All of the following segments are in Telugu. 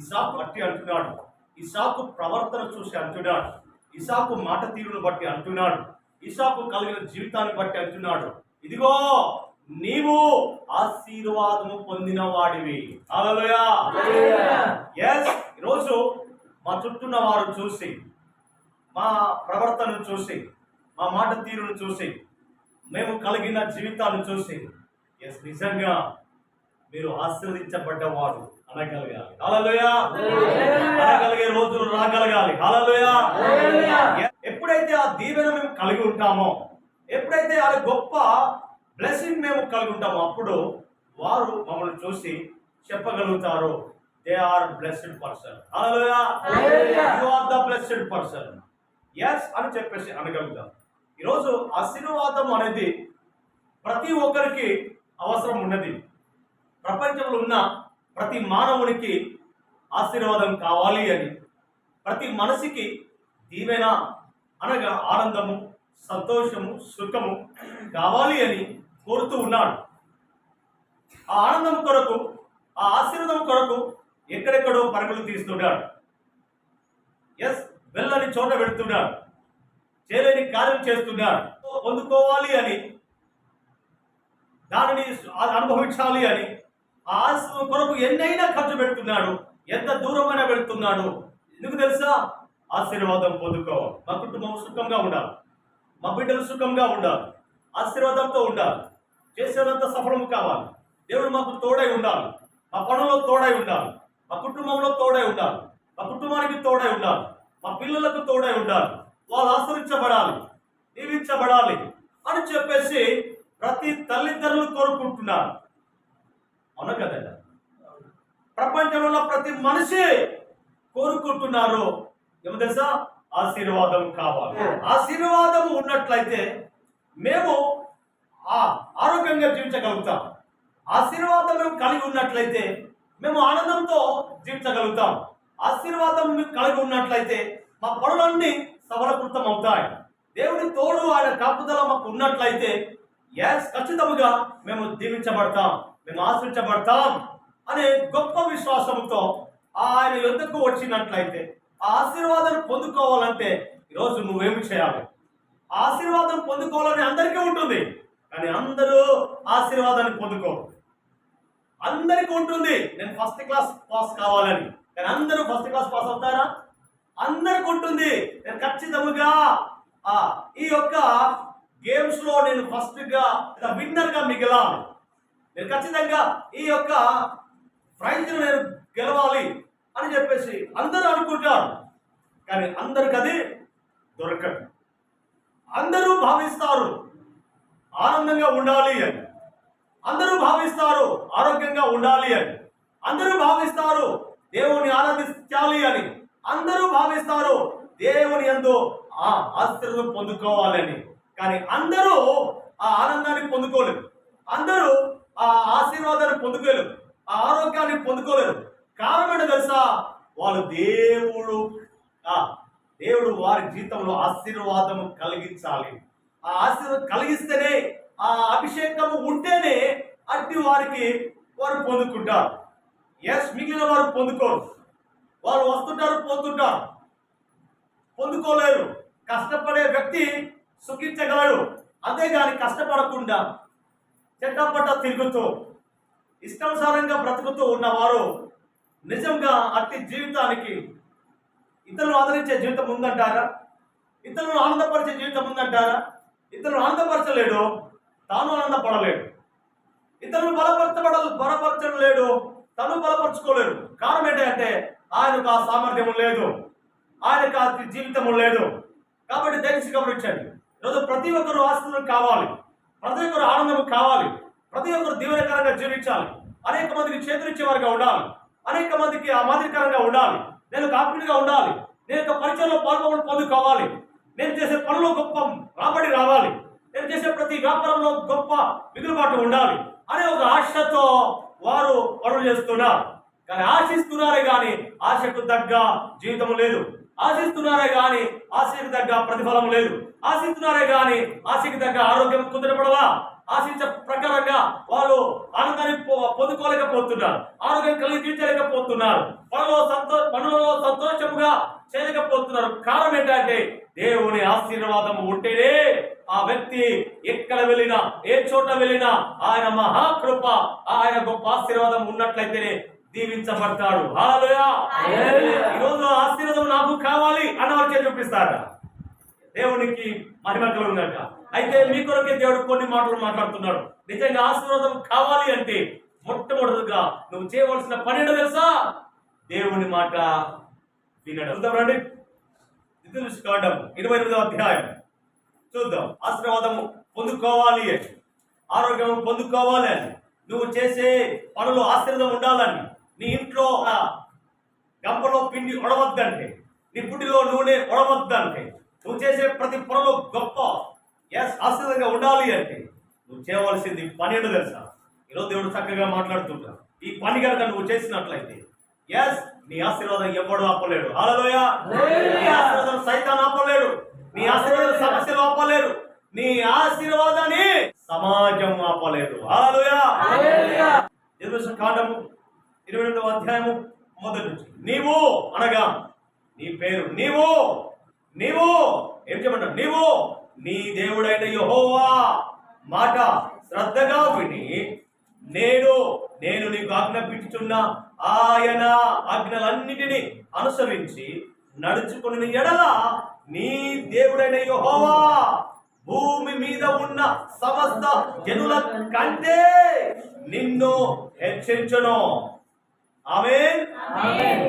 ఇసాకు బట్టి అంటున్నాడు, ఇసాకు ప్రవర్తన చూసి అంటున్నాడు, ఇసాకు మాట తీరును బట్టి అంటున్నాడు, ఇసాకు కలిగిన జీవితాన్ని బట్టి అంటున్నాడు, ఇదిగో నీవు ఆశీర్వాదము పొందిన వాడివి. హల్లెలూయా. yes ఈరోజు మా చుట్టూన్న వారు చూసి, మా ప్రవర్తనను చూసి, మా మాట తీరును చూసి, మేము కలిగిన జీవితాన్ని చూసి ఎస్ నిజంగా మీరు ఆశీర్వదించబడ్డవాడు అనగలగాలి. హల్లెలూయా. అనగలిగే రోజులు రాగలగాలి. హల్లెలూయా. ఎప్పుడైతే ఆ దీవెన మేము కలిగి ఉంటామో, ఎప్పుడైతే ఆ గొప్ప బ్లెస్సింగ్ మేము కలిగి ఉంటామో, అప్పుడు వారు మమ్మల్ని చూసి చెప్పగలుగుతారు, they are blessed person. Hallelujah. You are the blessed person. Yes అని చెప్పేసి అనగలుగుతాం. ఈరోజు ఆశీర్వాదం అనేది ప్రతి ఒక్కరికి అవసరం ఉన్నది. ప్రపంచంలో ఉన్న ప్రతి మానవునికి ఆశీర్వాదం కావాలి అని, ప్రతి మనసుకి దీవెన అనగా ఆనందము, సంతోషము, సుఖము కావాలి అని కోరుతూ ఉన్నాడు. ఆ ఆనందం కొరకు, ఆ ఆశీర్వాదం కొరకు ఎక్కడెక్కడో పరుగులు తీస్తున్నాడు. ఎస్ వెళ్ళని చోట పెడుతున్నాడు, చేయలేని కార్యం చేస్తున్నాడు. పొందుకోవాలి అని, దానిని అనుభవించాలి అని ఆ ఆశీర్వాదం కొరకు ఎన్నైనా ఖర్చు పెడుతున్నాడు, ఎంత దూరమైనా వెళుతున్నాడు. ఎందుకు తెలుసా? ఆశీర్వాదం పొందుకోవాలి. మా కుటుంబం సుఖంగా ఉండాలి, మా బిడ్డలు సుఖంగా ఉండాలి, ఆశీర్వాదంతో ఉండాలి, చేసేదంత సఫలము కావాలి, దేవుడు మాకు తోడై ఉండాలి, మా పనుల్లో తోడై ఉండాలి, మా కుటుంబంలో తోడై ఉండాలి, మా కుటుంబానికి తోడై ఉండాలి, మా పిల్లలకు తోడై ఉండాలి, వాళ్ళు ఆశ్రయించబడాలి, దీవించబడాలి అని చెప్పేసి ప్రతి తల్లిదండ్రులు కోరుకుంటున్నారు. అవును కదండి. ప్రపంచంలో ఉన్న ప్రతి మనిషి కోరుకుంటున్నారు ఏమో తెలుసా? ఆశీర్వాదం కావాలి. ఆశీర్వాదం ఉన్నట్లయితే మేము ఆరోగ్యంగా జీవించగలుగుతాం. ఆశీర్వాదం మేము కలిగి ఉన్నట్లయితే మేము ఆనందంతో జీవించగలుగుతాం. ఆశీర్వాదం మేము కలిగి ఉన్నట్లయితే మా పనులన్నీ సఫలీకృతం అవుతాయి. దేవుని తోడు, ఆయన కాపుదల మాకు ఉన్నట్లయితే ఎస్ ఖచ్చితంగా మేము దీవించబడతాం, మేము ఆశ్రయించబడతాం అనే గొప్ప విశ్వాసంతో ఆయన యొద్దకు వచ్చినట్లయితే ఆ ఆశీర్వాదాన్ని పొందుకోవాలంటే ఈరోజు నువ్వేమి చేయాలి? ఆశీర్వాదం పొందుకోవాలని అందరికీ ఉంటుంది, కానీ అందరూ ఆశీర్వాదాన్ని పొందుకోరు. అందరికీ ఉంటుంది నేను ఫస్ట్ క్లాస్ పాస్ కావాలని, కానీ అందరూ ఫస్ట్ క్లాస్ పాస్ అవుతారా? అందరికి ఉంటుంది నేను ఖచ్చితంగా ఈ యొక్క గేమ్స్ లో నేను ఫస్ట్ గా విన్నర్ గా మిగలాలి, నేను ఖచ్చితంగా ఈ యొక్క ప్రైజ్ నేను గెలవాలి అని చెప్పేసి అందరూ అనుకుంటారు. కానీ అందరికి అది దొరకదు. అందరూ భావిస్తారు ఆనందంగా ఉండాలి అని, అందరూ భావిస్తారు ఆరోగ్యంగా ఉండాలి అని, అందరూ భావిస్తారు దేవుని ఆరాధించాలి అని, అందరూ భావిస్తారు దేవుని యందు ఆశీర్వాదం పొందుకోవాలని. కానీ అందరూ ఆ ఆనందాన్ని పొందుకోలేరు, అందరూ ఆ ఆశీర్వాదాన్ని పొందుకోలేరు, ఆ ఆరోగ్యాన్ని పొందుకోలేరు. కారణం ఏంటో తెలుసా? వాళ్ళు దేవుడు వారి జీవితంలో ఆశీర్వాదం కలిగించాలి. ఆ ఆశీర్వాదం కలిగిస్తేనే, ఆ అభిషేకము ఉంటేనే అట్టి వారికి వారు పొందుకుంటారు. ఎస్ మిగిలిన వారు పొందుకోరు. వాళ్ళు వస్తుంటారు, పోతుంటారు, పొందుకోలేరు. కష్టపడే వ్యక్తి సుఖించగలడు, అంతేగాని కష్టపడకుండా చెట్టపట్ట తిరుగుతూ ఇష్టానుసారంగా బ్రతుకుతూ ఉన్నవారు నిజంగా అట్టి జీవితానికి ఇతరులు ఆదరించే జీవితం ఉందంటారా? ఇతరులను ఆనందపరిచే జీవితం ఉందంటారా? ఇతరులను ఆనందపరచలేడు, తాను ఆనందపడలేడు. ఇతరులను బలపరచలేడు, తను బలపరచుకోలేడు. కారణం ఏంటంటే ఆయనకు ఆ సామర్థ్యం లేదు, ఆయనకు ఆ జీవితం లేదు. కాబట్టి దయచేసి గమనించండి, ఈరోజు ప్రతి ఒక్కరు ఆశీర్వాదం కావాలి, ప్రతి ఒక్కరు ఆనందం కావాలి, ప్రతి ఒక్కరు దీవెనకరంగా జీవించాలి, అనేక మందికి చేతులిచ్చేవారుగా ఉండాలి, అనేక మందికి ఆ మాదిరికరంగా ఉండాలి, నేను కాపుడిగా ఉండాలి, నేను ఒక పరిచయంలో పొందుకోవాలి, నేను చేసే పనులు గొప్ప రాబడి రావాలి, నేను చేసే ప్రతి వ్యాపారంలో గొప్ప మిగులుబాటు ఉండాలి అనే ఒక ఆశతో వారు పనులు చేస్తున్నారు. కానీ ఆశిస్తున్నారే కానీ ఆశకు తగ్గ జీవితం లేదు, ఆశిస్తున్నారే కానీ ఆశకు తగ్గ ప్రతిఫలం లేదు, ఆశిస్తున్నారే కానీ ఆశకి తగ్గ ఆరోగ్యం కుదిరపడలా, ఆశించే ప్రకారంగా వాళ్ళు ఆనందాన్ని పొందుకోలేకపోతున్నారు, ఆరోగ్యం కలిగి తీర్చలేకపోతున్నారు, పనులలో సంతోషముగా చేయలేకపోతున్నారు. కారణం ఏంటంటే దేవుని ఆశీర్వాదం ఉంటేనే ఆ వ్యక్తి ఎక్కడ వెళ్ళినా, ఏ చోట వెళ్ళినా ఆయన మహాకృప, ఆయన గొప్ప ఆశీర్వాదం ఉన్నట్లయితేనే దీవించబడతాడు. హల్లెలూయా. ఈరోజు ఆశీర్వాదం నాకు కావాలి అన్నవారికే చూపిస్తాడు. దేవునికి మహిమ కలుగుగాక. అయితే మీ కొరకే దేవుడు కొన్ని మాటలు మాట్లాడుతున్నాడు. నిజంగా ఆశీర్వాదం కావాలి అంటే మొట్టమొదటిగా నువ్వు చేయవలసిన పని ఏంటో తెలుసా? దేవుని మాట వినడం. రండి, కాండం 28వ అధ్యాయం చూద్దాం. ఆశీర్వాదము పొందుకోవాలి అని, ఆరోగ్యం పొందుకోవాలి అని, నువ్వు చేసే పనులు ఆశీర్వాదం ఉండాలని, నీ ఇంట్లో గంపలో పిండి ఒడవద్దంటే, నీ పుట్టిలో నూనె ఒడవద్దంటే, నువ్వు చేసే ప్రతి పనులు గొప్ప ఆశీర్వాదంగా ఉండాలి అంటే నువ్వు చేయవలసింది పని ఏంటో తెలుసా? ఈరోజు దేవుడు చక్కగా మాట్లాడుతుంటాడు. ఈ పని కనుక నువ్వు చేసినట్లయితే నీ ఆశీర్వాదం ఎవడు ఆపలేడు. హల్లెలూయా. నీ ఆశీర్వాదం సైతాన్ ఆపలేడు, నీ ఆశీర్వాదం సమస్యలు ఆపలేరు, నీ ఆశీర్వాదాన్ని సమాజం ఆపలేదు. హల్లెలూయా. కాండము 28వ అధ్యాయము మొదటి నుంచి, నీవు అనగా నీ పేరు, నీవు ఏం చెప్పంటారు? నీవు నీ దేవుడైన యెహోవా మాట శ్రద్ధగా విని నేను నీకు ఆజ్ఞాపించుచున్న ఆయన ఆజ్ఞలన్నిటినీ అనుసరించి నడుచుకుని ఎడల నీ దేవుడైన యెహోవా భూమి మీద ఉన్న సమస్త జనుల కంటే నిన్ను హెచ్చించును. ఆమేన్.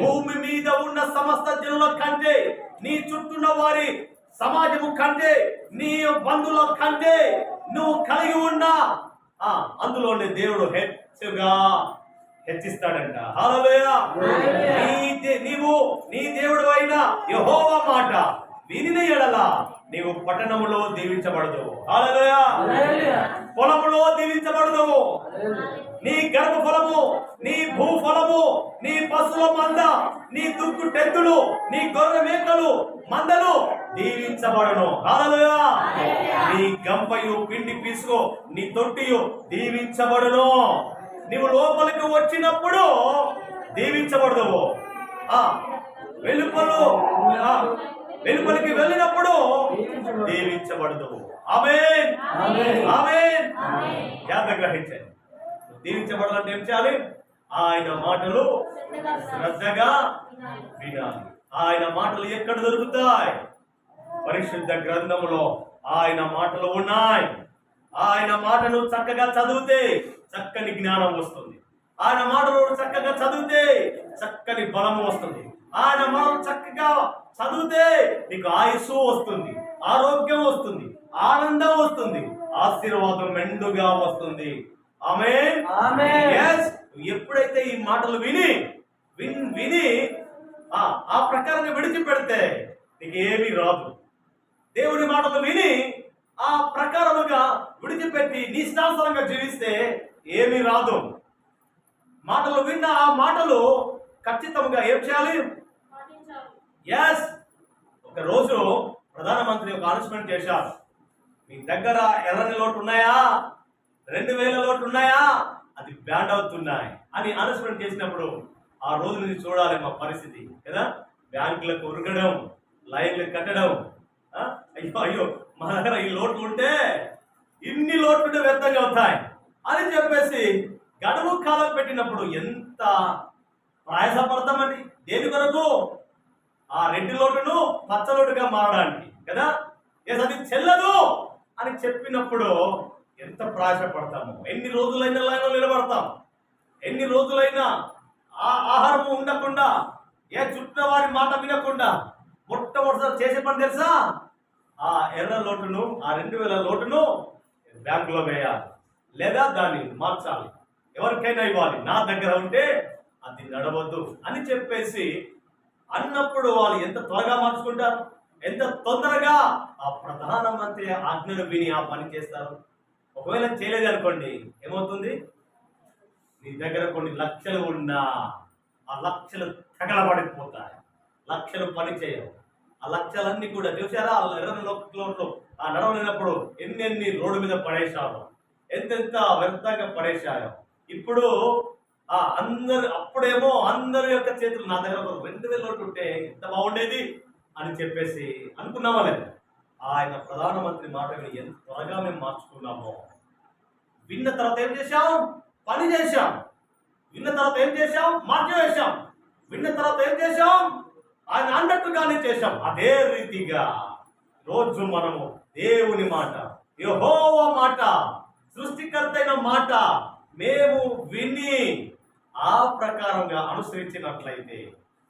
భూమి మీద ఉన్న సమస్త జనుల కంటే, నీ చుట్టూన్న వారి సమాజము కంటే, నీ బంధువుల కంటే నువ్వు కలిగి ఉన్నా అందులోనే దేవుడు హెచ్చిస్తాడంట. హల్లెలూయా. నీవు నీ దేవుడు అయిన యెహోవా మాట వినిన ఎడల నీవు పట్టణములో దీవించబడదు. హల్లెలూయా. పొలములో దీవించబడదు. నీ గర్భ ఫలము, నీ భూఫలము, నీ పశువుల మంద, నీ దుక్కు టెత్తులు, నీ గొర్రె మేకలు మందలు దీవించబడను. హల్లెలూయా. నీ గంపయు పిండి పీసుకో, నీ తొట్టియు దీవించబడును. నీవు లోపలికి వచ్చినప్పుడు దీవించబడదు, వెలుపలికి వెళ్ళినప్పుడు దీవించబడదు. ఆమేన్. ఆమేన్. జాగ్రత్తగా గ్రహించండి. దీవించబడాలంటే ఏం చేయాలి? ఆయన మాటలు శ్రద్ధగా వినాలి. ఆయన మాటలు ఎక్కడ దొరుకుతాయి? పరిశుద్ధ గ్రంథములో ఆయన మాటలు ఉన్నాయి. ఆయన మాటలు చక్కగా చదివితే చక్కని జ్ఞానం వస్తుంది. ఆయన మాటలు చక్కగా చదివితే చక్కని బలము వస్తుంది. ఆయన మాటలు చక్కగా చదివితే నీకు ఆయుస్సు వస్తుంది, ఆరోగ్యం వస్తుంది, ఆనందం వస్తుంది, ఆశీర్వాదం మెండుగా వస్తుంది. ఆమేన్. ఎప్పుడైతే ఈ మాటలు విని ఆ ప్రకారంగా విడిచిపెడితే నీకు ఏమీ రాదు. దేవుని మాటలు విని ఆ ప్రకారముగా విడిచిపెట్టి నీ ఇష్టానుసారంగా జీవిస్తే ఏమీ రాదు. మాటలు విన్న ఆ మాటలు ఖచ్చితంగా ఏం చేయాలి? ఒక రోజు ప్రధానమంత్రి ఒక అనౌన్స్మెంట్ చేశారు. మీ దగ్గర ఎర్రని లోటు ఉన్నాయా, 2000 లోటు ఉన్నాయా, అది బ్యాండ్ అవుతున్నాయి అని అనౌన్స్మెంట్ చేసినప్పుడు ఆ రోజు నుంచి చూడాలి మా పరిస్థితి కదా. బ్యాంకులకు ఉరగడం, లైన్లు కట్టడం, అయ్యో మా దగ్గర ఈ లోట్లు ఉంటే ఇన్ని లోట్లు వ్యర్థంగా అవుతాయి అని చెప్పేసి గడువు కాలం పెట్టినప్పుడు ఎంత ప్రయాసపడతామండి. దేని కొరకు? ఆ రెడ్డి లోటును పచ్చ లోటుగా మారడానికి కదా. అది చెల్లదు అని చెప్పినప్పుడు ఎంత ప్రయాసపడతాము. ఎన్ని రోజులైనా లైన్లో నిలబడతాం, ఎన్ని రోజులైనా ఆహారము ఉండకుండా, ఏ చుట్టిన వారి మాట వినకుండా మొట్టమొదటి చేసే పని తెలుసా? ఆ ఎర్ర లోటును, ఆ 2000 లోటును బ్యాంకులో వేయాలి, లేదా దాన్ని మార్చాలి, ఎవరికైనా ఇవ్వాలి. నా దగ్గర ఉంటే అది నడవద్దు అని చెప్పేసి అన్నప్పుడు వాళ్ళు ఎంత త్వరగా మార్చుకుంటారు, ఎంత తొందరగా ఆ ప్రధానమంత్రి ఆజ్ఞను విని ఆ పని చేస్తారు. ఒకవేళ చేయలేదు అనుకోండి, ఏమవుతుంది? నీ దగ్గర కొన్ని లక్షలు ఉన్నా ఆ లక్షలు తగలబడిపోతాయి, లక్షలు పని చేయవు. ఆ లక్షలన్నీ కూడా చూసారా? ఎర్రని లోట్లు ఆ నడవలేనప్పుడు ఎన్ని రోడ్డు మీద పడేశారు. ఎంతెంత వ్యర్థంగా పడేశాయో. ఇప్పుడు అప్పుడేమో అందరి యొక్క చేతులు నా దగ్గర ఒక 2,000 నోట్లు ఉంటే ఎంత బాగుండేది అని చెప్పేసి అనుకున్నామా లేదు? ఆయన ప్రధానమంత్రి మాట విని ఎంత త్వరగా మేము మార్చుకున్నామో. విన్న తర్వాత ఏం చేశాం? పని చేశాం. విన్న తర్వాత ఏం చేశాం? మార్చి వేశాం. విన్న తర్వాత ఏం చేశాం? ఆయన అన్నట్టుగానే చేశాం. అదే రీతిగా రోజు మనము దేవుని మాట, యెహోవా మాట, సృష్టికర్త అయిన మాట మేము విని ఆ ప్రకారంగా అనుసరించినట్లయితే,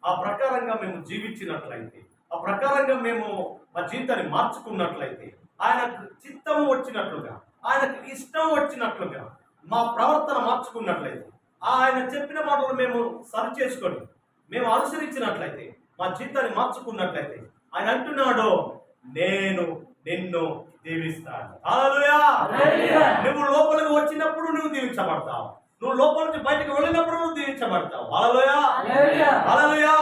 ఆ ప్రకారంగా మేము జీవించినట్లయితే, ఆ ప్రకారంగా మేము మా జీవితాన్ని మార్చుకున్నట్లయితే, ఆయనకు చిత్తము వచ్చినట్లుగా, ఆయనకు ఇష్టం వచ్చినట్లుగా మా ప్రవర్తన మార్చుకున్నట్లయితే, ఆయన చెప్పిన మాటలు మేము సరి చేసుకొని మేము అనుసరించినట్లయితే, మా జీవితాన్ని మార్చుకున్నట్లయితే, ఆయన అంటున్నాడు, నేను నిన్ను దీవిస్తాను. హల్లెలూయా. నువ్వు లోపలికి వచ్చినప్పుడు నువ్వు దీవించబడతావు. నువ్వు లోపల నుంచి బయటకు వెళ్ళినప్పుడు నువ్వు దీవించబడతావు. హల్లెలూయా. హల్లెలూయా.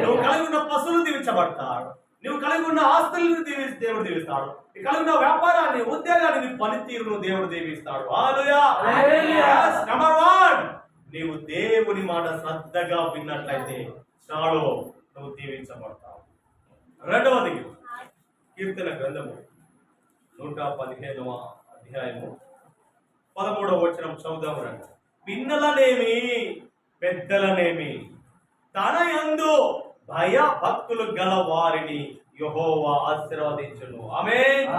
నువ్వు కలిగి ఉన్న పశువులు దీవించబడతాడు. నువ్వు కలిగి ఉన్న ఆస్తులను దేవుడు దీవిస్తాడు. నువ్వు కలిగి ఉన్న వ్యాపారాన్ని, ఉద్యోగాన్ని, నీ పనితీరును దేవుడు దీవిస్తాడు. హల్లెలూయా. నంబర్ 1, నీవు దేవుని మాట శ్రద్ధగా విన్నట్లయితే చాలు, నువ్వు దీవించబడతావు. రెండవది, కీర్తన గ్రంథము 115వ అధ్యాయము 13వ వచనం చదువుదాము రండి. పిన్నలనేమి పెద్దలనేమి తన యందు భయ భక్తులు గల వారిని యెహోవా ఆశీర్వదించును. ఆమేన్.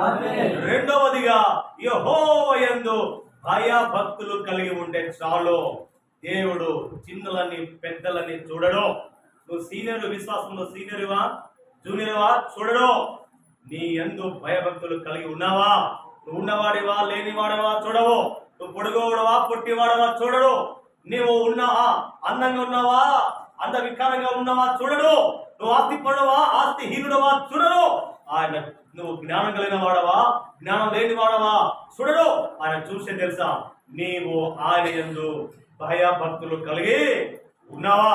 రెండవదిగా, యెహోవా యందు భయ భక్తులు కలిగి ఉంటే చాలు. దేవుడు చిన్నలని పెద్దలని చూడడు. నువ్వు సీనియర్, విశ్వాసంలో సీనియర్వా జూనియర్వా చూడడు. నీ యందు భయభక్తులు కలిగి ఉన్నావా? నువ్వు ఉన్నవాడివా లేనివాడవా చూడవు. నువ్వు పొడుగోడవా పొట్టివాడవా చూడడు. నువ్వు ఉన్నావా అందంగా ఉన్నావా అంత వికారంగా ఉన్నావా చూడడు. నువ్వు ఆస్తి పడవా ఆస్తిహీనుడవా చూడడు. ఆయన నువ్వు జ్ఞానం కలిగిన వాడవా జ్ఞానం లేని వాడవా చూడడు. ఆయన చూసే తెలుసా, నీవు ఆయన యందు భయభక్తులు కలిగి ఉన్నావా?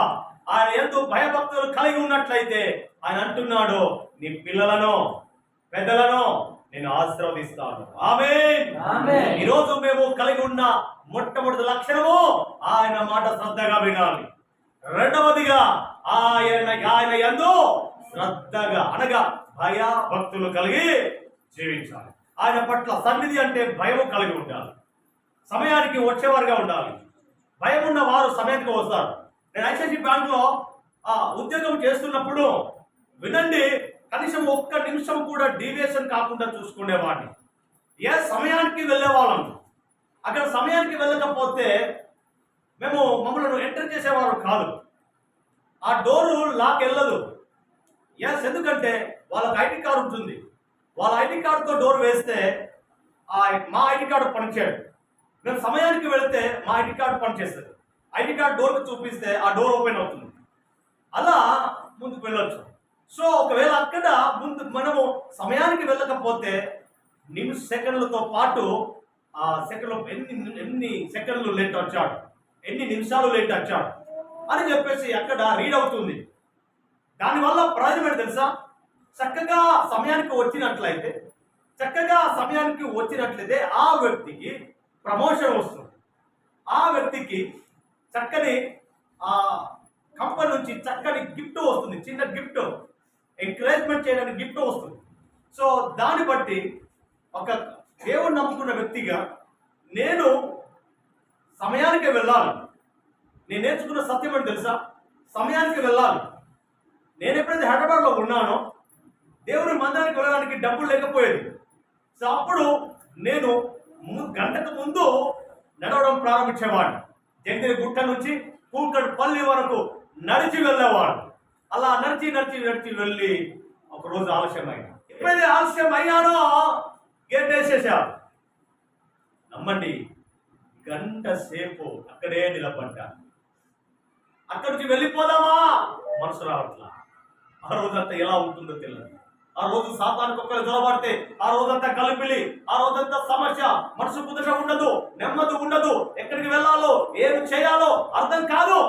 ఆయన యందు భయభక్తులు కలిగి ఉన్నట్లయితే ఆయన అంటున్నాడు, నీ పిల్లలను పెద్దలను నేను ఆశీర్వదిస్తాను. ఆమేన్. ఈరోజు మేము కలిగి ఉన్న మొట్టమొదటి లక్షణము ఆయన మాట శ్రద్ధగా వినాలి. రెండవదిగా, ఆయన యందు శ్రద్ధగా అనగా భయ భక్తులు కలిగి జీవించాలి. ఆయన పట్ల సన్నిధి అంటే భయం కలిగి ఉండాలి. సమయానికి వచ్చేవారుగా ఉండాలి. భయం ఉన్న వారు సమయానికి వస్తారు. నేను ఐసిఐసిఐ బ్యాంకులో ఉద్యోగం చేస్తున్నప్పుడు వినండి, కనీసం ఒక్క నిమిషం కూడా డీవియేషన్ కాకుండా చూసుకునేవాడిని. సమయానికి వెళ్ళేవాళ్ళం. అక్కడ సమయానికి వెళ్ళకపోతే మమ్మల్ని ఎంటర్ చేసేవారు కాదు. ఆ డోరు లాక్ వెళ్ళదు. ఎందుకంటే వాళ్ళకి ఐడి కార్డు ఉంటుంది. వాళ్ళ ఐడి కార్డుతో డోర్ వేస్తే మా ఐడి కార్డు పనిచేయదు. మేము సమయానికి వెళితే మా ఐడి కార్డు పనిచేస్తుంది. ఐడి కార్డు డోర్కి చూపిస్తే ఆ డోర్ ఓపెన్ అవుతుంది. అలా ముందుకు వెళ్ళొచ్చు. సో ఒకవేళ అక్కడ ముందు మనము సమయానికి వెళ్ళకపోతే సెకండ్లతో పాటు ఆ సెకండ్లో ఎన్ని సెకండ్లు లేట్ వచ్చాడు, ఎన్ని నిమిషాలు లేట్ వచ్చాడు అని చెప్పేసి అక్కడ రీడ్ అవుతుంది. దానివల్ల ప్రయోజనం ఏంటి తెలుసా? చక్కగా సమయానికి వచ్చినట్లయితే ఆ వ్యక్తికి ప్రమోషన్ వస్తుంది. ఆ వ్యక్తికి చక్కని కంపెనీ నుంచి చక్కని గిఫ్ట్ వస్తుంది. చిన్న గిఫ్ట్, ఎంకరేజ్మెంట్ చేయడానికి గిఫ్ట్ వస్తుంది. సో దాన్ని బట్టి ఒక దేవుని నమ్ముకున్న వ్యక్తిగా నేను సమయానికి వెళ్ళాలి. నేను నేర్చుకున్న సత్యం అని తెలుసా? సమయానికి వెళ్ళాలి. నేను ఎప్పుడైతే హైదరాబాద్లో ఉన్నానో దేవుని మందిరానికి వెళ్ళడానికి డబ్బులు లేకపోయేది. సో అప్పుడు నేను గంటకు ముందు నడవడం ప్రారంభించేవాడిని. జగదిరి గుట్ట నుంచి కూకట్పల్లి వరకు నడిచి వెళ్ళేవాడు. అలా నడిచి వెళ్ళి ఒకరోజు ఆలస్యమైనా. ఎప్పుడైతే ఆలస్యం అయ్యానో గేట్ వేసేసాడు. నమ్మండి, గంట సేపు అక్కడే నిలబడ్డా. అక్కడి నుంచి వెళ్ళిపోదామా మనసు రావట్లా. ఆ రోజంతా ఎలా ఉంటుందో తెలియదు. ఆ రోజు సాతానికి ఒక్కరు జొరబడితే ఆ రోజంతా కలిపిలి, ఆ రోజంతా సమస్య, మనసు కుదుట ఉండదు, నెమ్మది ఉండదు, ఎక్కడికి వెళ్ళాలో ఏమి చేయాలో అర్థం కాదు.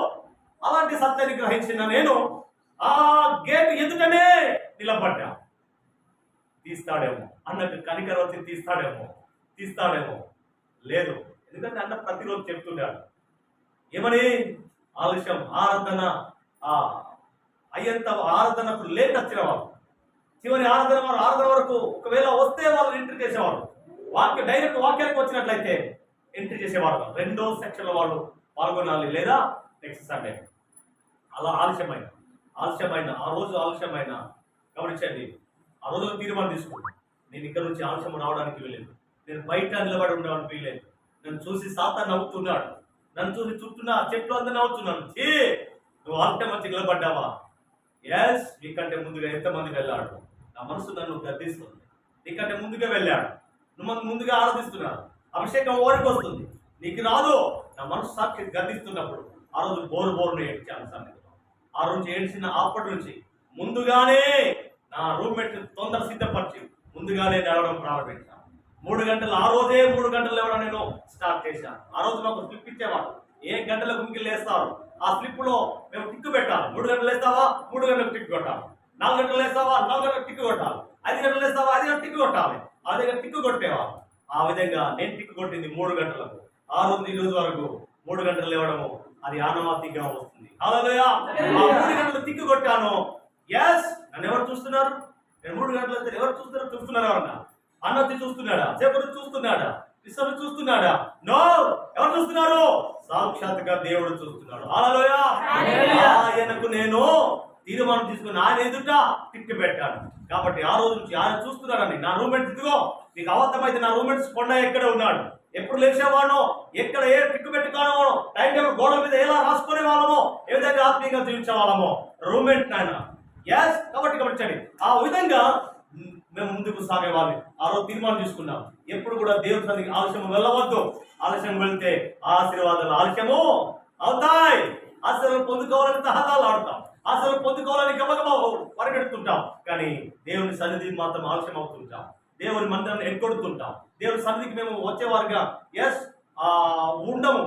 అలాంటి సత్యాన్ని గ్రహించిన నేను ఆ గేట్ ఎదుటనే నిలబడ్డా. తీస్తాడేమో అన్నట్టు కనికర వచ్చి తీస్తాడేమో లేదు. ఎందుకంటే అన్న ప్రతిరోజు చెప్తున్నాడు ఏమని, ఆలస్యం ఆరాధన అయ్యేంత ఆరాధనకు లేట్ వచ్చిన వాళ్ళు, చివరి ఆరాధన వరకు ఒకవేళ వస్తే వాళ్ళు ఎంట్రీ చేసేవారు. డైరెక్ట్ వాక్యానికి వచ్చినట్లయితే ఎంట్రీ చేసేవారు. రెండో సెక్షన్లో వాళ్ళు పాల్గొనాలి, లేదా నెక్స్ట్ సండే. అలా ఆలస్యమైన ఆ రోజు ఆలస్యమైన గమనించండి. ఆ రోజులో తీర్మానం తీసుకుంది, నేను ఇక్కడ నుంచి ఆలస్యం రావడానికి వీలేదు, నేను బయట నిలబడి ఉండడానికి వీలేదు. నన్ను చూసి సాతాను నవ్వుతున్నాడు, నన్ను చూసి చుట్టూన్న చెట్లు అందరూ నవ్వుతున్నాను. నువ్వు ఆలస్యం వచ్చి నిలబడ్డావా? ఎస్, నీకంటే ముందుగా ఎంతమంది వెళ్ళాడు. నా మనసు నన్ను గర్దిస్తుంది. నీకంటే ముందుగా వెళ్ళాడు, నువ్వు ముందుగా ఆరాధిస్తున్నాడు. అభిషేకం ఓరికి వస్తుంది, నీకు రాదు. నా మనసు సాక్షి గర్దిస్తున్నప్పుడు ఆ రోజు బోరును ఏడ్చాను సన్నిధిలో. ఆ రోజు ఏడ్చిన అప్పటి నుంచి ముందుగానే నా రూమ్మేట్ తొందర సిద్ధపరిచి ముందుగానే నడవడం ప్రారంభించాను. 3 గంటలు, ఆ రోజే 3 గంటలు లేవడం నేను స్టార్ట్ చేశాను. ఆ రోజు మాకు స్లిప్ ఇచ్చేవాడు, ఏ గంటల గుంకిలు వేస్తారు, ఆ స్లిప్ లో మేము టిక్కు పెట్టాలి. 3 గంటలు వేస్తావా, 3 గంటలకు టిక్కు కొట్టాలి. 4 గంటలు వేస్తావా, 4 గంటలకు టిక్కు కొట్టాలి. 5 గంటలు వేస్తావా, 5 గంటలకు టిక్కు కొట్టాలి. అదే టిక్కు కొట్టేవాళ్ళు. ఆ విధంగా నేను టిక్కు కొట్టింది 3 గంటలకు. ఆ రోజు ఈ రోజు వరకు 3 గంటలు లేవడము అది ఆనవాతిగా వస్తుంది. హల్లెలూయా. ఆ 3 గంటలు టిక్కు కొట్టాను. ఎస్, నన్ను ఎవరు చూస్తున్నారు? నేను 3 గంటలు అయితే ఎవరు చూస్తున్నారు? ఎవరన్నా అన్నతి చూస్తున్నాడా? సేపటి చూస్తున్నాడా? విశ్వం చూస్తున్నాడా? నో. ఎవరు చూస్తున్నారు? సాక్షాత్గా దేవుడు చూస్తున్నాడు. హల్లెలూయా. ఆయనకు నేను తీర్మానం తీసుకుని ఆయన ఎదుట టిక్కు పెట్టాను. కాబట్టి ఆ రోజు నుంచి ఆయన చూస్తున్నాడని. నా రూమ్మేట్స్, ఇదిగో నీకు అవసరమైతే నా రూమ్మేట్స్ కొండ ఎక్కడ ఉన్నాడు, ఎప్పుడు లేచేవాడో, ఎక్కడ ఏ టిక్కు పెట్టుకోవాలమో, టైం టేబుల్ గోడ మీద ఎలా రాసుకునే వాళ్ళమో, ఏ విధంగా ఆత్మీయంగా జీవించే వాళ్ళమో రూమ్మేట్ నాయన. ఎస్, కాబట్టి గమనించండి, ఆ విధంగా మేము ముందుకు సాగేవాళ్ళం. ఆ రోజు తీర్మానం తీసుకున్నాం, ఎప్పుడు కూడా దేవుడి సన్నిధికి ఆలస్యం వెళ్ళవద్దు. ఆలస్యం వెళ్తే ఆశీర్వాదాలు ఆలస్యము అవుతాయి. ఆశీర్వాదం పొందుకోవాలని తహతాలు ఆడుతాం, ఆశీర్వాదం పొందుకోవాలని గబగబా పరిగెడుతుంటాం. కానీ దేవుని సన్నిధికి మాత్రం ఆలస్యం అవుతుంటాం. దేవుని మందిరాన్ని ఎగ్గొడుతుంటాం. దేవుని సన్నిధికి మేము వచ్చేవారుగా ఉండము.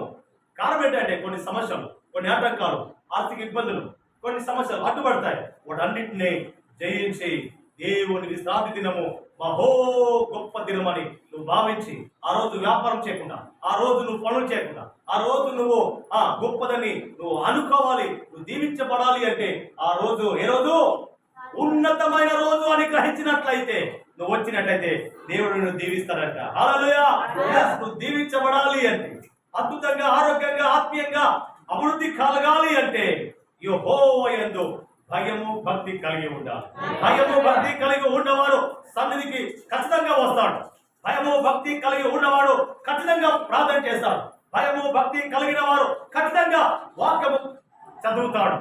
కారణం ఏంటంటే కొన్ని సమస్యలు, కొన్ని ఆటంకాలు, ఆర్థిక ఇబ్బందులు, కొన్ని సమస్యలు అడ్డుపడతాయి. వాటన్నింటినీ జయించి దేవుని విశ్రాంతి దినము మహో గొప్ప దినమని నువ్వు భావించి ఆ రోజు వ్యాపారం చేయకుండా, ఆ రోజు నువ్వు పనులు చేయకుండా, ఆ రోజు నువ్వు గొప్పదని నువ్వు అనుకోవాలి. నువ్వు దీవించబడాలి అంటే ఆ రోజు ఏ రోజు? ఉన్నతమైన రోజు అని గ్రహించినట్లయితే, నువ్వు వచ్చినట్లయితే దేవుడు నిన్ను దీవిస్తాడంట. హల్లెలూయా. నువ్వు దీవించబడాలి అంటే, అద్భుతంగా, ఆరోగ్యంగా, ఆత్మీయంగా అభివృద్ధి కలగాలి అంటే యెహోవా యందు భయము భక్తి కలిగి ఉండాలి. భయము భక్తి కలిగి ఉన్నవాడు సన్నిధికి ఖచ్చితంగా వస్తాడు. భయము భక్తి కలిగి ఉన్నవాడు ఖచ్చితంగా ప్రార్థన చేస్తాడు. భయము భక్తి కలిగిన వాడు ఖచ్చితంగా వాక్యము చదువుతాడు.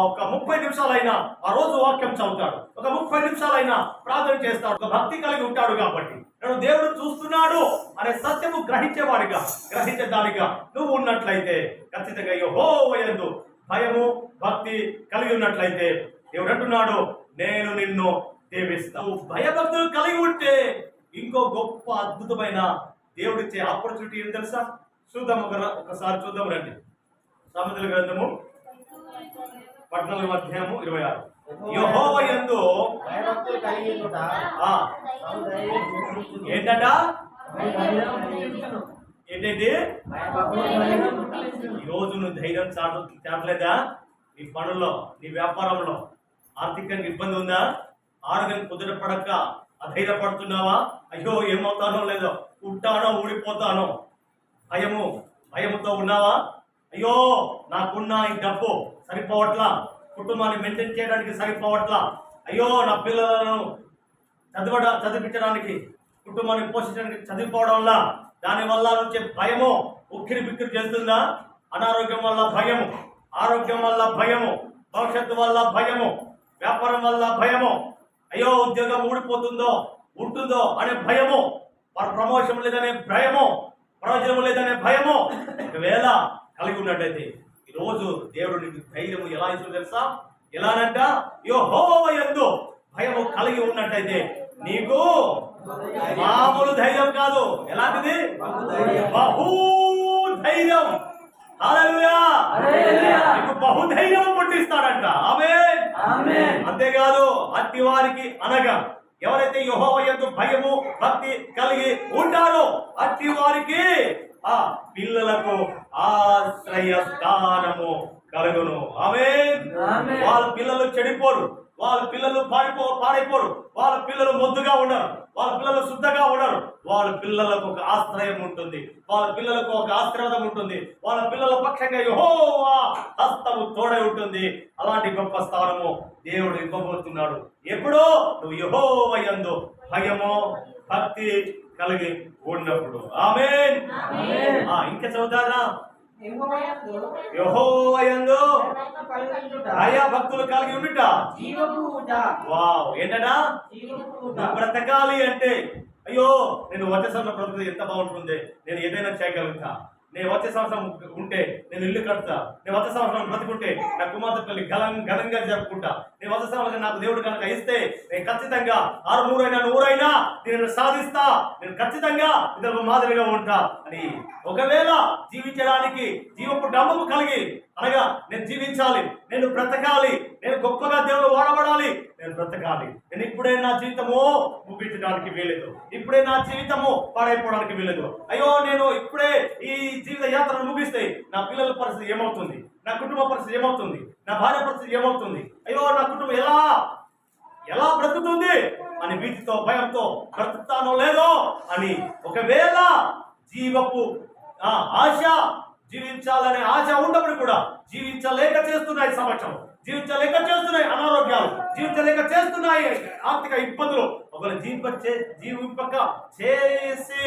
ఒక 30 నిమిషాలైనా ఆ రోజు వాక్యం చదువుతాడు. ఒక 30 నిమిషాలైనా ప్రార్థన చేస్తాడు. ఒక భక్తి కలిగి ఉంటాడు. కాబట్టి నేను దేవుడు చూస్తున్నాడు అనే సత్యము గ్రహించేదానిగా నువ్వు ఉన్నట్లయితే ఖచ్చితంగా యెహోవా యందు భయము భక్తి కలిగి ఉన్నట్లయితే దేవుడు అంటున్నాడు, నేను నిన్ను దీవిస్తాను. భయభక్తులు కలిగి ఉంటే ఇంకో గొప్ప అద్భుతమైన దేవుడిచ్చే ఆపర్చునిటీ ఏం తెలుసా? చూద్దాం, ఒకసారి చూద్దాం రండి. సామెతల గ్రంథము 14వ అధ్యాయము 26. యెహోవా యందు ఏంటంట? ఏంటంటే ఈరోజు నువ్వు ధైర్యం చాటలేదా? నీ పనుల్లో, నీ వ్యాపారంలో ఆర్థికంగా ఇబ్బంది ఉందా? ఆరోగ్యం కుదరపడక అధైర్యపడుతున్నావా? అయ్యో ఏమవుతానో లేదో, ఉంటానో ఊడిపోతానో భయముతో ఉన్నావా? అయ్యో నాకున్న ఈ డబ్బు సరిపోవట్లా, కుటుంబాన్ని మెయింటైన్ చేయడానికి సరిపోవట్లా, అయ్యో నా పిల్లలను చదివించడానికి, కుటుంబాన్ని పోషించడానికి చదివిపోవడంలా, దానివల్ల వచ్చే భయము ఉక్కిరి బిక్కిరి చేస్తుందా? అనారోగ్యం వల్ల భయము, ఆరోగ్యం వల్ల భయము, భవిష్యత్తు వల్ల భయము, వ్యాపారం వల్ల భయము, అయ్యో ఉద్యోగం ఉంటుందో అనే భయము, ప్రమోషన్ లేదనే భయము, ప్రయోజనం లేదనే భయము ఒకవేళ కలిగి ఉన్నట్టయితే ఈరోజు దేవుడు నీకు ధైర్యము ఎలా ఇస్తుందో తెలుసా? ఎలానంట? యెహోవా యందు భయము కలిగి ఉన్నట్టయితే నీకు మామూలు ధైర్యం కాదు, ఎలాంటిది? బహుధైర్యం. హల్లెలూయా. నీకు బహుధైర్యం పుట్టిస్తాడంట. ఆమేన్. అంతేకాదు, అట్టి వారికి అనగా ఎవరైతే యెహోవా యందు భయము భక్తి కలిగి ఉంటారో అట్టి వారికి ఆ పిల్లలకు ఆశ్రయ స్థానము కలుగును. ఆమేన్. వాళ్ళ పిల్లలు చెడిపోరు, వాళ్ళ పిల్లలు పాడైపోరు, వాళ్ళ పిల్లలు మొద్దుగా ఉండరు, వాళ్ళ పిల్లలు శుద్ధంగా ఉండరు. వాళ్ళ పిల్లలకు ఒక ఆశ్రయం ఉంటుంది, వాళ్ళ పిల్లలకు ఒక ఆశీర్వాదం ఉంటుంది, వాళ్ళ పిల్లల పక్షంగా యెహోవా హస్తము తోడై ఉంటుంది. అలాంటి గొప్ప స్థానము దేవుడు ఇవ్వబోతున్నాడు. ఎప్పుడో నువ్వు యెహోవా యందు భయము భక్తి కలిగి ఉన్నప్పుడు. ఆమేన్. ఇంకా చదువుతారా? యెహోవా యందు భయ భక్తులు కలిగి ఉండుట. వావ్, ఏంటనా? బ్రతకాలి అంటే అయ్యో నేను వచ్చే సంవత్సరం బ్రతుకుతే ఎంత బాగుంటుంది, నేను ఏదైనా చేయగలుగుతా, నేను వచ్చే సంవత్సరం ఉంటే నేను ఇల్లు కడతా, నేను వచ్చే సంవత్సరం బ్రతుకుంటే నా కుమార్తె పెళ్లి ఘనంగా జరుపుకుంటా, నేను వచ్చే సంవత్సరం నాకు దేవుడు కనుక ఇస్తే నేను ఖచ్చితంగా 600 100 నేను సాధిస్తా, నేను ఖచ్చితంగా ఇతరులకు మాదిరిగా ఉంటా అని ఒకవేళ జీవించడానికి జీవపు డబ్బము కలిగి అనగా నేను జీవించాలి, నేను బ్రతకాలి, నేను గొప్పగా దేవుడు వాడబడాలి, నేను బ్రతకాలి, నేను ఇప్పుడే నా జీవితము ముగించడానికి వీలేదు, ఇప్పుడే నా జీవితము పాడైపోవడానికి వీలేదు, అయ్యో నేను ఇప్పుడే ఈ జీవిత యాత్రను ముగిస్తే నా పిల్లల పరిస్థితి ఏమవుతుంది, నా కుటుంబ పరిస్థితి ఏమవుతుంది, నా భార్య పరిస్థితి ఏమవుతుంది, అయ్యో నా కుటుంబం ఎలా బ్రతుకుతుంది అని వీటితో భయంతో బ్రతుకుతానో లేదో అని ఒకవేళ జీవపు ఆశ జీవించాలనే ఆశ ఉన్నప్పుడు కూడా జీవించలేక చేస్తున్నాయి సమస్యలు, జీవించలేక చేస్తున్నాయి అనారోగ్యాలు, జీవించలేక చేస్తున్నాయి ఆర్థిక ఇబ్బందులు. ఒకవేళ జీవింపక చేసి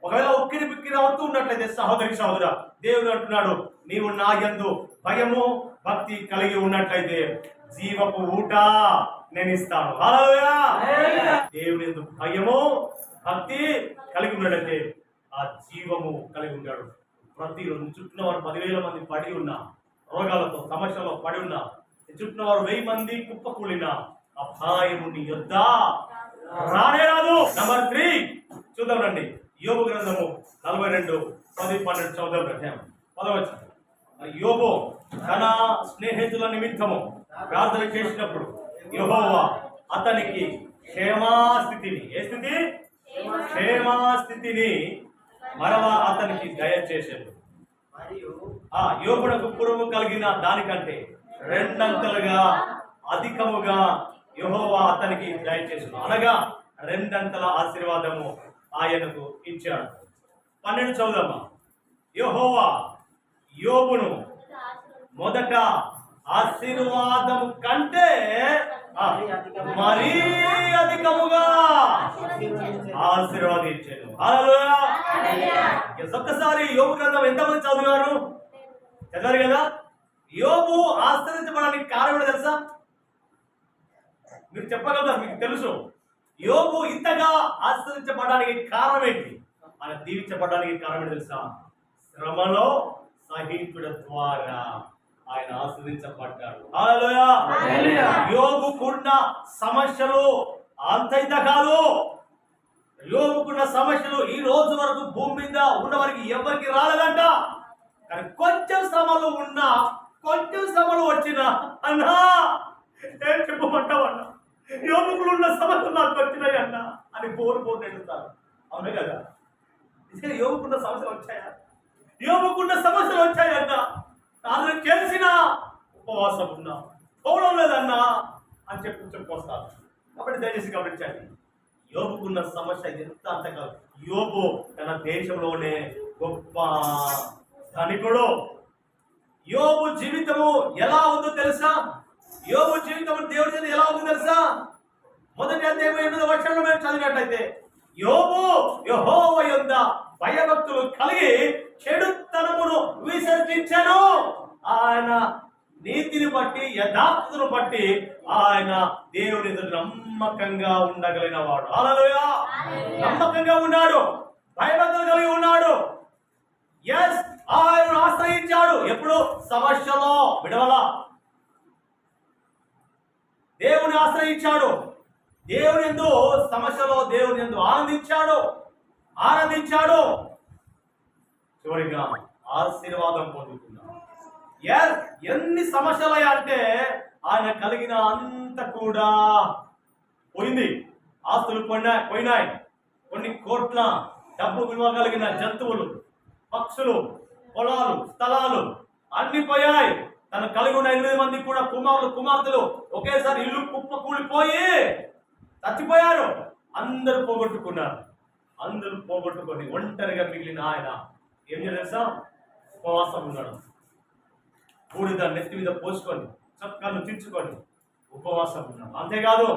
ఒకవేళ ఉక్కిరి బిక్కిరి అవుతూ ఉన్నట్లయితే సహోదరుడా, దేవుడు అంటున్నాడు నీవు నా యందు భయము భక్తి కలిగి ఉన్నట్లయితే జీవపు ఊట నేను ఇస్తాను. హల్లెలూయా. దేవుని యందు భయము భక్తి కలిగి ఉన్నట్లయితే ఆ జీవము కలిగి ఉంటాడు. ప్రతిరోజు చుట్టూ వారు 10,000 మంది పడి ఉన్నా, రోగాలతో సమస్యలో పడి ఉన్నా, చుట్టూ వారు 1000 మంది కుప్పకూలిన అపాయము నీ యొద్ద రానే రాదు. నంబర్ 3 చూద్దాం రండి. యోబు గ్రంథము 42:10-12 చదువుదాం. 10 యోబు తన స్నేహితుల నిమిత్తము ప్రార్థన చేసినప్పుడు యెహోవా అతనికి క్షేమాస్థితిని మరలా అతనికి దయచేసాడు. యోబునకు పూర్వము కలిగిన దానికంటే 2 అంతలుగా అధికముగా యెహోవా అతనికి దయచేసాడు, అనగా 2 అంతల ఆశీర్వాదము ఆయనకు ఇచ్చాడు. 12 చదువుదామా. యెహోవా యోబును మొదట ఆశీర్వాదము కంటే మరీ అధికముగా ఆశీర్వాదించాడు. హల్లెలూయా. ఒక్కసారి యోబు గ్రంథం ఎంతమంది చదివారు కదా? యోబు ఆశ్చర్యించబడడానికి కారణం తెలుసా? మీరు చెప్పగలరా? మీకు తెలుసు యోబు ఇంతగా ఆశ్చర్యించబడడానికి కారణం ఏంటి? ఆయన దీవించబడడానికి కారణం తెలుసా? శ్రమలో సహించుట ద్వారా ఆయన ఆశ్రయించబడ్డాడు. హల్లెలూయా. యోబుకున్న సమస్యలు అంత ఇంత కాదు. యోబుకున్న సమస్యలు ఈ రోజు వరకు భూమి మీద ఉన్న వారికి ఎవరికి రాలేదంట. కానీ కొంచెం శ్రమలు ఉన్నా, కొంచెం శ్రమలు వచ్చినా అన్నా ఏం చెప్పమంటావన్నా, యోబుకులు ఉన్న సమస్యలు నాకు వచ్చినాయి అన్న అని బోరు ఎడుతారు. అవునే కదా? యోబుకున్న సమస్యలు వచ్చాయా? యోబుకున్న సమస్యలు వచ్చాయన్నా, ప్రార్థన చేసినా ఉపవాసం ఉన్నా పోవడం లేదన్నా అని చెప్పుకొస్తారు. కాబట్టి దయచేసి గమనించండి, యోబుకున్న సమస్య ఎంత అంత కాదు. యోబు తన దేశంలోనే గొప్ప ధనికుడు. యోబు జీవితము ఎలా ఉందో తెలుసా? యోబు జీవితము దేవుడి చేత ఎలా ఉందో తెలుసా? మొదటి అధ్యాయం 8వ వచనంలో మేము చదివినట్లయితే యోబు యెహోవా యందు భయభక్తులు కలిగి చెడుతనమును విసర్జించెను. ఆయన నీతిని బట్టి యథార్థతను బట్టి ఆయన దేవుని నమ్మకంగా ఉండగలిగిన వాడు. హల్లెలూయా. నమ్మకంగా ఉన్నాడు, భయభక్తులు కలిగి ఉన్నాడు. ఆయన ఆశ్రయించాడు. ఎప్పుడు? సమస్యలో విడవల దేవుని ఆశ్రయించాడు. దేవుని యందు సమస్యలో దేవుని యందు ఆనందించాడు. చివరిగా ఆశీర్వాదం పొందుతున్నాడు. ఎన్ని సమస్యలు అంటే ఆయన కలిగిన అంత కూడా పోయింది. ఆస్తులు పోయినాయి. కొన్ని కోట్ల డబ్బు విలువ కలిగిన జంతువులు, పక్షులు, పొలాలు, స్థలాలు అన్ని పోయాయి. తను కలిగి ఉన్న 8 మంది కూడా కుమార్తెలు ఒకేసారి ఇల్లు కుప్ప కూలిపోయి చచ్చిపోయారు. అందరూ పోగొట్టుకున్నారు. అందరూ పోగొట్టుకొని ఒంటరిగా మిగిలిన ఆయన ఏం తెలుసా? ఉపవాసం ఉన్నాడు. బూడిద నెత్తి మీద పోసుకొని చక్కను తీర్చుకొని ఉపవాసం ఉన్నాడు. అంతేకాదు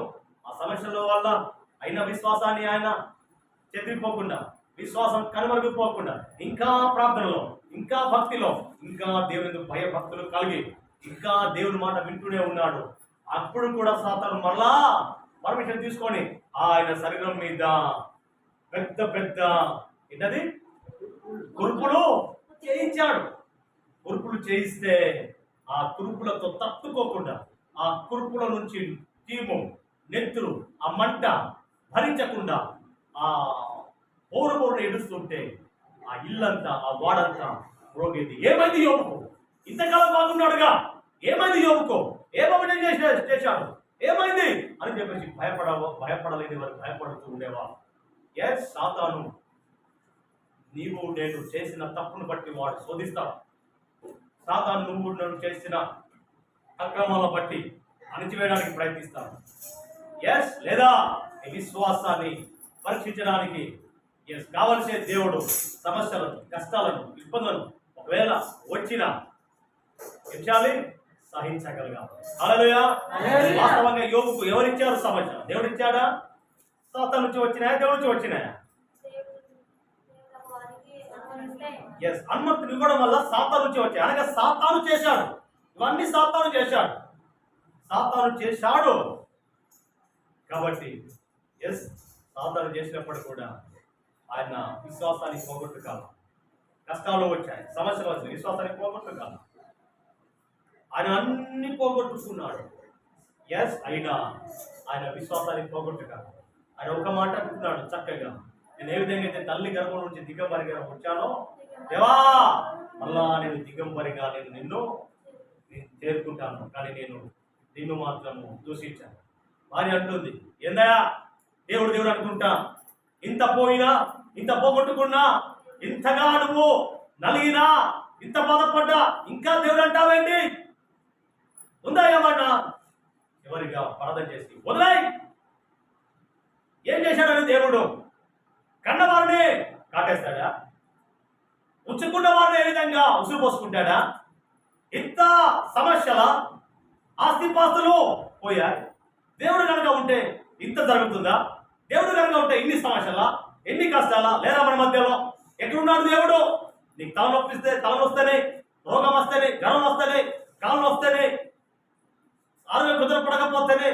ఆ సమస్యల వల్ల అయిన విశ్వాసాన్ని ఆయన చెదిరిపోకుండా, విశ్వాసం కనుమరుగిపోకుండా ఇంకా ప్రార్థనలో, ఇంకా భక్తిలో, ఇంకా దేవుని భయభక్తులు కలిగి ఇంకా దేవుని మాట వింటూనే ఉన్నాడు. అప్పుడు కూడా సాతాను మరలా పర్మిషన్ తీసుకొని ఆయన శరీరం మీద పెద్ద పెద్ద ఏంటది కురుపులు చేయించాడు. కురుపులు చేయిస్తే ఆ కురుపులతో తట్టుకోకుండా, ఆ కురుపుల నుంచి చీము, నెత్తురు, ఆ మంట భరించకుండా ఆ పౌరపౌరుడు ఏడుస్తుంటే ఆ ఇల్లంతా, ఆ వాడంతా రోగేది. ఏమైంది యోబుకు? ఇంతకాలం బాగున్నాడుగా, ఏమైంది యోబుకు? ఏమని చేశాడు, ఏమైంది అని చెప్పేసి భయపడలేని వారు భయపడుతూ ఉండేవారు. ఎస్, సాతాను నీవు నేను చేసిన తప్పును బట్టి వాడు శోధిస్తాడు. సాతాను నువ్వు నేను చేసిన అక్రమాలను బట్టి అణిచివేయడానికి ప్రయత్నిస్తాడు. ఎస్, లేదా ఈ విశ్వాసాన్ని పరీక్షించడానికి కావలసే దేవుడు సమస్యలను, కష్టాలను, ఇబ్బందులను ఒకవేళ వచ్చినా ఎంచాలి, సహించగలగాలి. హల్లెలూయా. వాస్తవంగా యోబుకు ఎవరిచ్చారు సమస్య? దేవుడు ఇచ్చాడా? సాతాను నుంచి వచ్చినాయా? దేవుడి నుంచి వచ్చినాయా? అనుమతిని ఇవ్వడం వల్ల సాతాను నుంచి వచ్చాయి. అనగా సాతాను చేశాడు, ఇవన్నీ సాతాను చేశాడు. కాబట్టి సాతాను చేసినప్పుడు కూడా ఆయన విశ్వాసాన్ని పోగొట్టుకోవాలి. కష్టాలు వచ్చాయి, సమస్యలు వచ్చాయి, విశ్వాసాన్ని పోగొట్టుకోవాలి. ఆయన అన్ని పోగొట్టుకున్నాడు. అయినా ఆయన విశ్వాసాన్ని పోగొట్టుకోవాలి. ఆయన ఒక మాట అంటున్నాడు చక్కగా, నేను ఏ విధంగా అయితే తల్లి గర్భం నుంచి దిగంబరిగా వచ్చానో దేవా, మళ్ళా నేను దిగంబరిగా నిన్ను చేరుకుంటాను, కానీ నేను నిన్ను మాత్రము దూషించాను. భార్య అంటుంది, ఏందయ్యా దేవుడు అనుకుంటా, ఇంత పోయినా, ఇంత పోగొట్టుకున్నా, ఇంతగా నువ్వు నలిగినా, ఇంత బాధపడ్డా ఇంకా దేవుడు అంటావేంటి? ఉందా ఏమన్నా? ఎవరిగా ప్రార్థన చేసి వదిలాయి. ఏం చేశాడని దేవుడు? కన్నవారిని కాటేస్తాడా? ఉచ్చుకున్న వారిని ఏ విధంగా ఉసురు పోసుకుంటాడా? ఇంత సమస్యల ఆస్తిపాస్తులు పోయాయి. దేవుడు కనుక ఉంటే ఇంత జరుగుతుందా? దేవుడు కనుక ఉంటే ఇన్ని సమస్యలా, ఎన్ని కష్టాలా లేదా మన మధ్యలో? ఎక్కడున్నాడు దేవుడు? నీకు తలనొస్తేనే, రోగం వస్తేనే, జ్వరం వస్తేనే, కాలం వస్తేనే, ఆరోగ్యం కుదరపడకపోతేనే,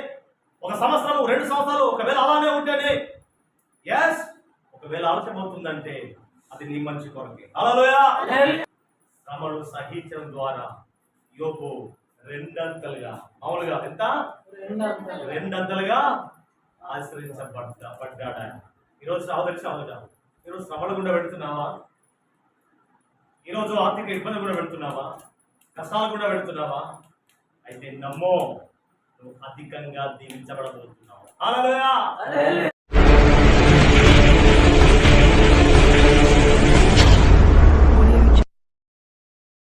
1 సంవత్సరం 2 సంవత్సరాలు ఒకవేళ అలానే ఉంటేనే, ఒకవేళ ఆలస్యమవుతుందంటే అది నీ మంచి కొరకే. హల్లెలూయా. శ్రమలు సహించడం ద్వారా యోబు 2 అంతలుగా, మామూలుగా ఎంత 2 అంతలుగా ఆశ్రయించబడ్డాడు. ఈరోజు ఈరోజు శ్రమలు గుండా పెడుతున్నావా? ఈరోజు ఆర్థిక ఇబ్బంది కూడా పెడుతున్నావా? కష్టాలు కూడా పెడుతున్నావా? అయితే నమ్మో, నువ్వు అధికంగా దీవించబడబోతున్నావు. హల్లెలూయా.